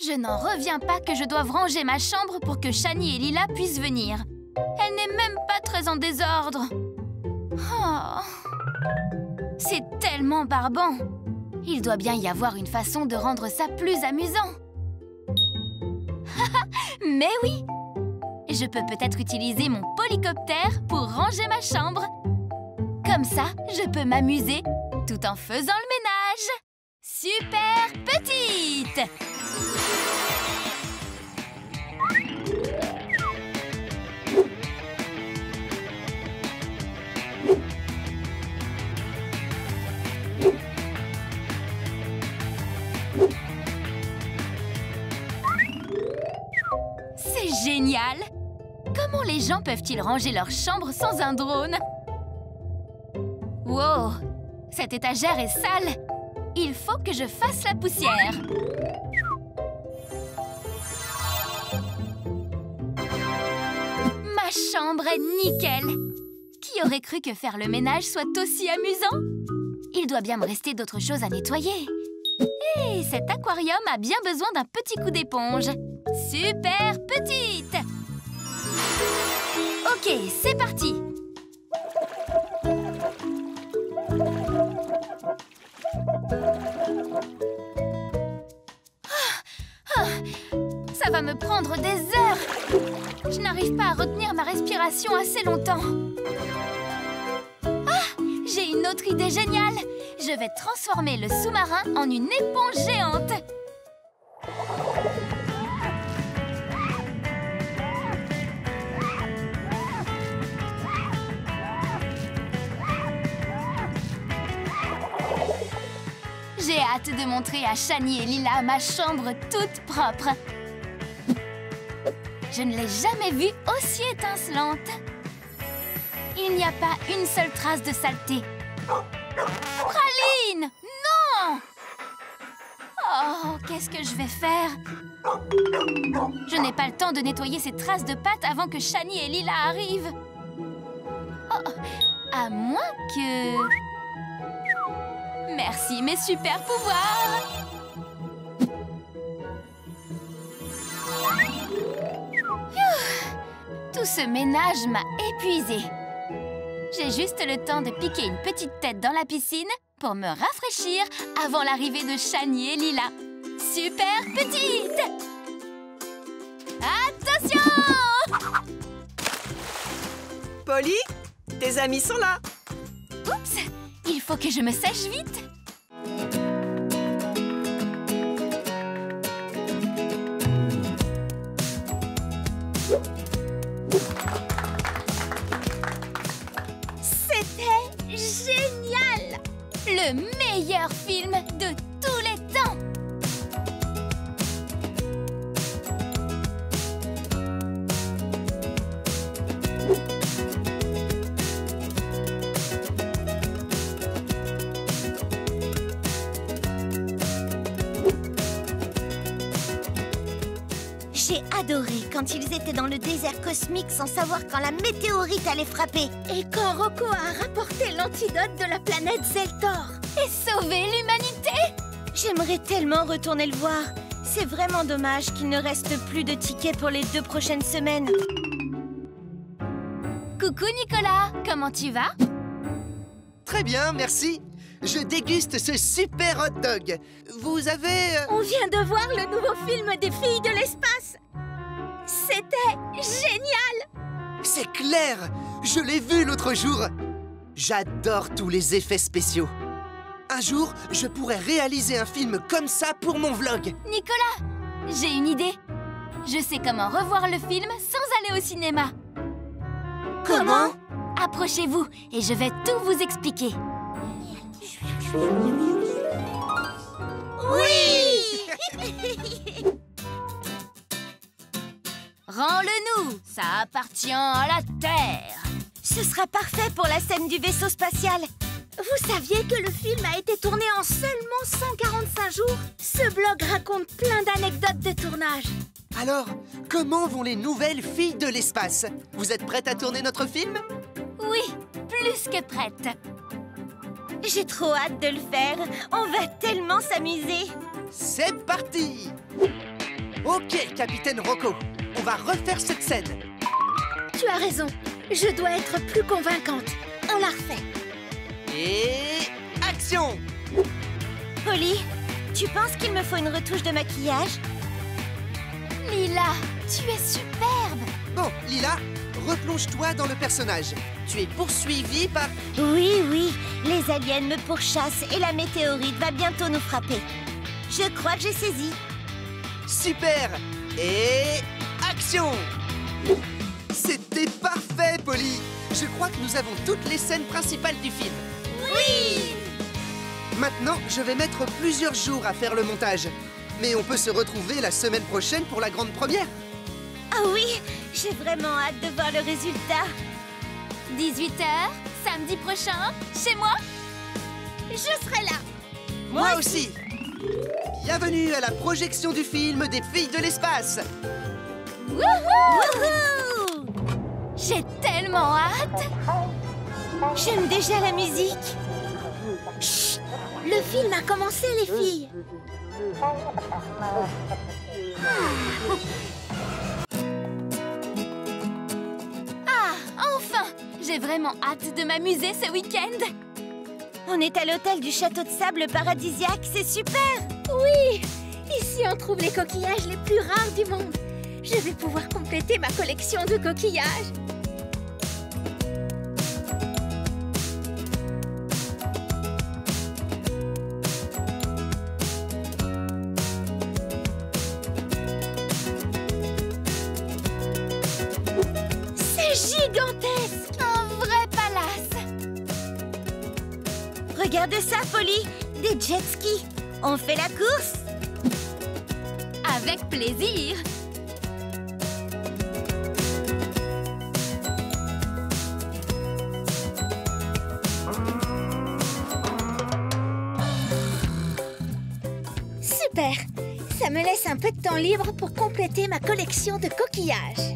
Je n'en reviens pas que je doive ranger ma chambre pour que Shani et Lila puissent venir. Elle n'est même pas très en désordre. Oh. C'est tellement barbant. Il doit bien y avoir une façon de rendre ça plus amusant. Mais oui! Je peux peut-être utiliser mon polycoptère pour ranger ma chambre. Comme ça, je peux m'amuser tout en faisant le ménage. Super petite! C'est génial! Comment les gens peuvent-ils ranger leur chambre sans un drone? Wow! Cette étagère est sale! Il faut que je fasse la poussière! Ma chambre est nickel! Qui aurait cru que faire le ménage soit aussi amusant? Il doit bien me rester d'autres choses à nettoyer. Et cet aquarium a bien besoin d'un petit coup d'éponge. Super petite! Ok, c'est parti! Ça va me prendre des heures! Je n'arrive pas à retenir ma respiration assez longtemps. Ah! J'ai une autre idée géniale! Je vais transformer le sous-marin en une éponge géante! J'ai hâte de montrer à Shani et Lila ma chambre toute propre. Je ne l'ai jamais vue aussi étincelante. Il n'y a pas une seule trace de saleté. Praline! Non! Oh, qu'est-ce que je vais faire? Je n'ai pas le temps de nettoyer ces traces de pâte avant que Shani et Lila arrivent. Oh, à moins que... Merci, mes super pouvoirs! Tout ce ménage m'a épuisée. J'ai juste le temps de piquer une petite tête dans la piscine pour me rafraîchir avant l'arrivée de Shani et Lila. Super petite! Attention! Polly, tes amis sont là. Oups! Il faut que je me sèche vite. C'était génial! Le meilleur film de tous les temps! J'ai adoré quand ils étaient dans le désert cosmique sans savoir quand la météorite allait frapper. Et quand Rocco a rapporté l'antidote de la planète Zeltor. Et sauver l'humanité! J'aimerais tellement retourner le voir. C'est vraiment dommage qu'il ne reste plus de tickets pour les 2 prochaines semaines. Coucou Nicolas, comment tu vas? Très bien, merci. Je déguste ce super hot dog. Vous avez... On vient de voir le nouveau film des filles de l'espace. C'était génial! C'est clair! Je l'ai vu l'autre jour. J'adore tous les effets spéciaux. Un jour, je pourrais réaliser un film comme ça pour mon vlog. Nicolas, j'ai une idée. Je sais comment revoir le film sans aller au cinéma. Comment? Approchez-vous et je vais tout vous expliquer. Oui! Rends-le-nous, ça appartient à la Terre. Ce sera parfait pour la scène du vaisseau spatial. Vous saviez que le film a été tourné en seulement 145 jours? Ce blog raconte plein d'anecdotes de tournage. Alors, comment vont les nouvelles filles de l'espace? Vous êtes prête à tourner notre film? Oui, plus que prête. J'ai trop hâte de le faire. On va tellement s'amuser. C'est parti! Ok, Capitaine Rocco, on va refaire cette scène. Tu as raison. Je dois être plus convaincante. On la refait. Et... action! Polly, tu penses qu'il me faut une retouche de maquillage? Lila, tu es superbe. Bon, Lila, replonge-toi dans le personnage. Tu es poursuivie par... Oui, les aliens me pourchassent et la météorite va bientôt nous frapper. Je crois que j'ai saisi. Super! Et... action! C'était parfait, Polly! Je crois que nous avons toutes les scènes principales du film. Oui! Maintenant, je vais mettre plusieurs jours à faire le montage. Mais on peut se retrouver la semaine prochaine pour la grande première. Ah oui, j'ai vraiment hâte de voir le résultat. 18h, samedi prochain, chez moi. Je serai là. Moi aussi! Bienvenue à la projection du film des Filles de l'espace. Wouhou! J'ai tellement hâte. J'aime déjà la musique. Chut! Le film a commencé, les filles. Ah, enfin! J'ai vraiment hâte de m'amuser ce week-end. On est à l'hôtel du château de sable paradisiaque, c'est super! Oui! Ici, on trouve les coquillages les plus rares du monde. Je vais pouvoir compléter ma collection de coquillages. C'est gigantesque! Un vrai palace. Regarde ça, Polly! Des jet skis! On fait la course? Avec plaisir. Super! Ça me laisse un peu de temps libre pour compléter ma collection de coquillages.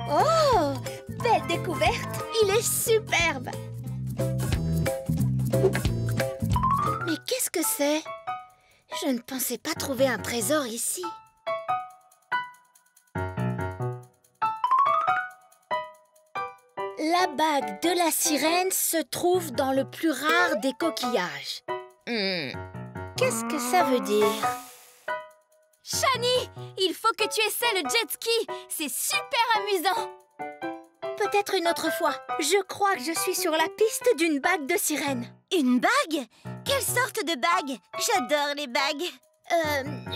Oh! Belle découverte! Il est superbe! Mais qu'est-ce que c'est? Je ne pensais pas trouver un trésor ici. La bague de la sirène se trouve dans le plus rare des coquillages. Qu'est-ce que ça veut dire? Shani, il faut que tu essaies le jet ski. C'est super amusant. Peut-être une autre fois. Je crois que je suis sur la piste d'une bague de sirène. Une bague? Quelle sorte de bague? J'adore les bagues.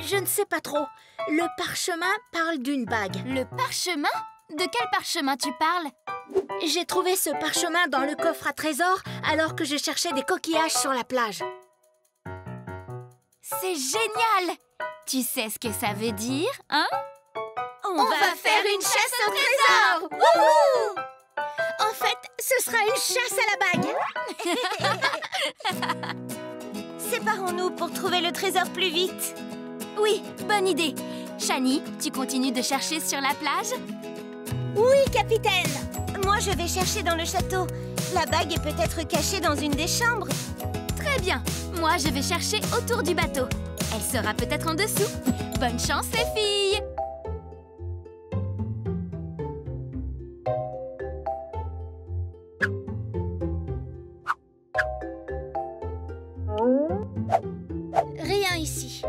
Je ne sais pas trop. Le parchemin parle d'une bague. Le parchemin? De quel parchemin tu parles? J'ai trouvé ce parchemin dans le coffre à trésors alors que je cherchais des coquillages sur la plage. C'est génial! Tu sais ce que ça veut dire, hein? On va faire une chasse au trésor! Wouhou! En fait, ce sera une chasse à la bague. Séparons-nous pour trouver le trésor plus vite. Oui, bonne idée. Shani, tu continues de chercher sur la plage? Oui, capitaine. Moi, je vais chercher dans le château. La bague est peut-être cachée dans une des chambres. Très bien. Moi, je vais chercher autour du bateau. Elle sera peut-être en dessous. Bonne chance, les filles! Rien ici.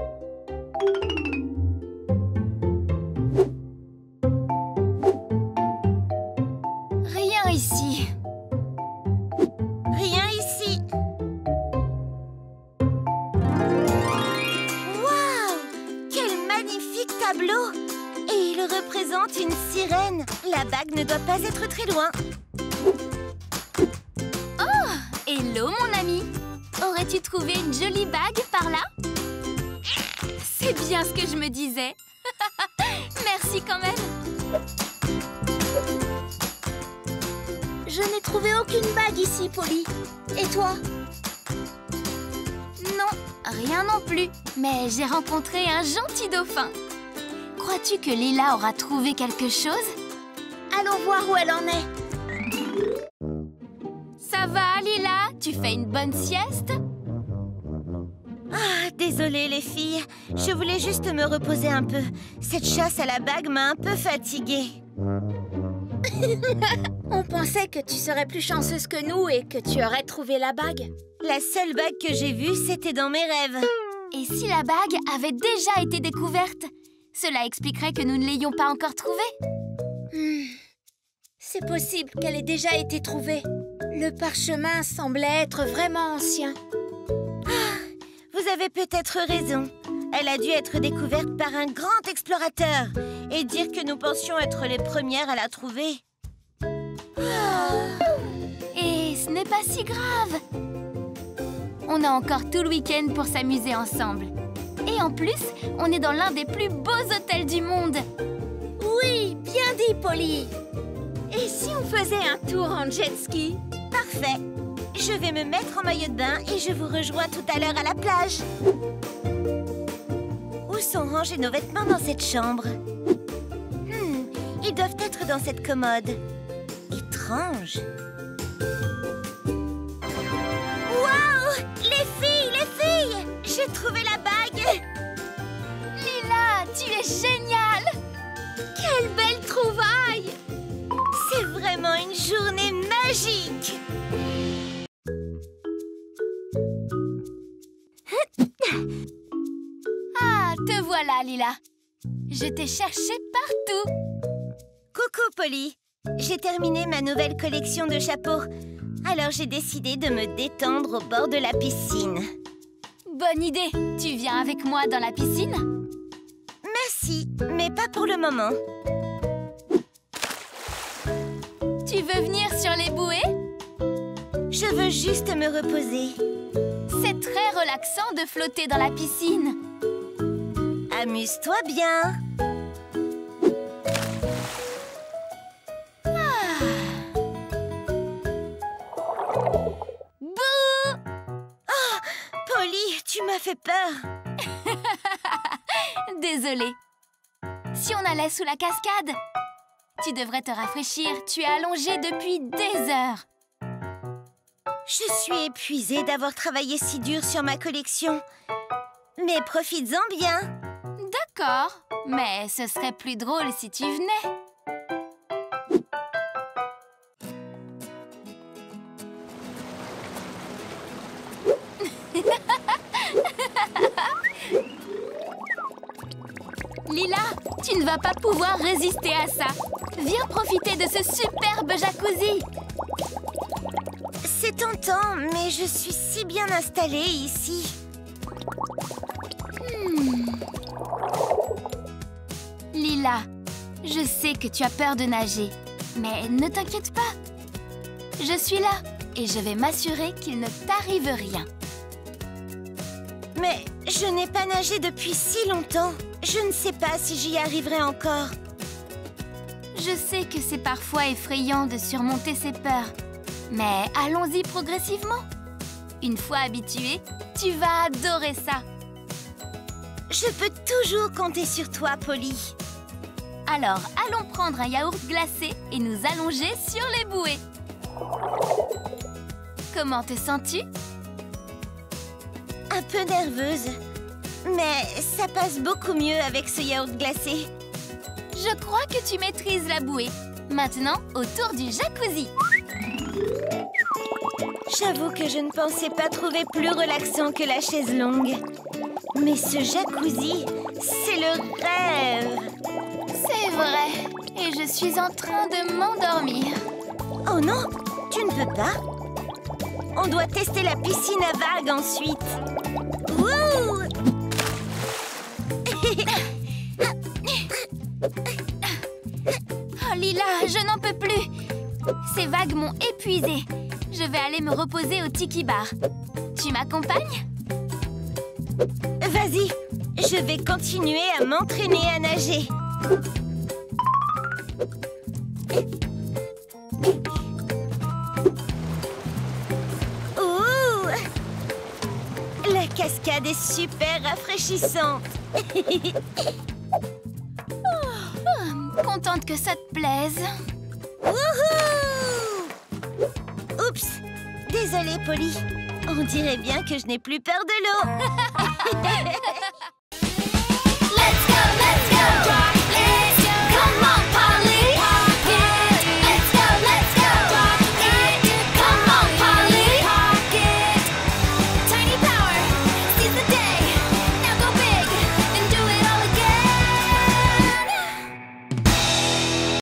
Rien ici. Rien ici. Waouh! Quel magnifique tableau! Et il représente une sirène. La bague ne doit pas être très loin. Hello, mon ami. Aurais-tu trouvé une jolie bague par là? C'est bien ce que je me disais. Merci quand même. Je n'ai trouvé aucune bague ici, Polly. Et toi? Non, rien non plus. Mais j'ai rencontré un gentil dauphin. Crois-tu que Lila aura trouvé quelque chose? Allons voir où elle en est. Ça va, Lila? Tu fais une bonne sieste? Ah, désolée les filles. Je voulais juste me reposer un peu. Cette chasse à la bague m'a un peu fatiguée. On pensait que tu serais plus chanceuse que nous et que tu aurais trouvé la bague. La seule bague que j'ai vue, c'était dans mes rêves. Et si la bague avait déjà été découverte? Cela expliquerait que nous ne l'ayons pas encore trouvée. C'est possible qu'elle ait déjà été trouvée. Le parchemin semblait être vraiment ancien. Vous avez peut-être raison. Elle a dû être découverte par un grand explorateur et dire que nous pensions être les premières à la trouver. Et ce n'est pas si grave. On a encore tout le week-end pour s'amuser ensemble. Et en plus, on est dans l'un des plus beaux hôtels du monde. Oui, bien dit, Polly. Et si on faisait un tour en jet ski? Parfait. Je vais me mettre en maillot de bain et je vous rejoins tout à l'heure à la plage. Où sont rangés nos vêtements dans cette chambre? Ils doivent être dans cette commode. Étrange. Wow! Les filles! J'ai trouvé la bague! Lila, tu es géniale! Quelle belle trouvaille! C'est vraiment une journée magique! Ah, te voilà, Lila. Je t'ai cherché partout. Coucou, Polly. J'ai terminé ma nouvelle collection de chapeaux. Alors j'ai décidé de me détendre au bord de la piscine. Bonne idée. Tu viens avec moi dans la piscine? Merci, mais pas pour le moment. Tu veux venir sur les bouées? Je veux juste me reposer. C'est très relaxant de flotter dans la piscine. Amuse-toi bien. Bouh! Oh, Polly, tu m'as fait peur. Désolée. Si on allait sous la cascade? Tu devrais te rafraîchir. Tu es allongée depuis des heures. Je suis épuisée d'avoir travaillé si dur sur ma collection. Mais profites-en bien. D'accord, mais ce serait plus drôle si tu venais. Lila, tu ne vas pas pouvoir résister à ça. Viens profiter de ce superbe jacuzzi. C'est tentant, mais je suis si bien installée ici. Lila, je sais que tu as peur de nager, mais ne t'inquiète pas. Je suis là et je vais m'assurer qu'il ne t'arrive rien. Mais je n'ai pas nagé depuis si longtemps. Je ne sais pas si j'y arriverai encore. Je sais que c'est parfois effrayant de surmonter ses peurs, mais allons-y progressivement. Une fois habituée, tu vas adorer ça. Je peux toujours compter sur toi, Polly. Alors, allons prendre un yaourt glacé et nous allonger sur les bouées. Comment te sens-tu? Un peu nerveuse, mais ça passe beaucoup mieux avec ce yaourt glacé. Je crois que tu maîtrises la bouée. Maintenant, au tour du jacuzzi. J'avoue que je ne pensais pas trouver plus relaxant que la chaise longue. Mais ce jacuzzi, c'est le rêve. C'est vrai. Et je suis en train de m'endormir. Oh non, tu ne peux pas. On doit tester la piscine à vagues ensuite. Wouh! Oh Lila, je n'en peux plus. Ces vagues m'ont épuisée. Je vais aller me reposer au Tiki Bar. Tu m'accompagnes? Vas-y, je vais continuer à m'entraîner à nager. Ouh! La cascade est super rafraîchissante. contente que ça te plaise. Wouhou! Oups! Désolée, Polly. On dirait bien que je n'ai plus peur de l'eau.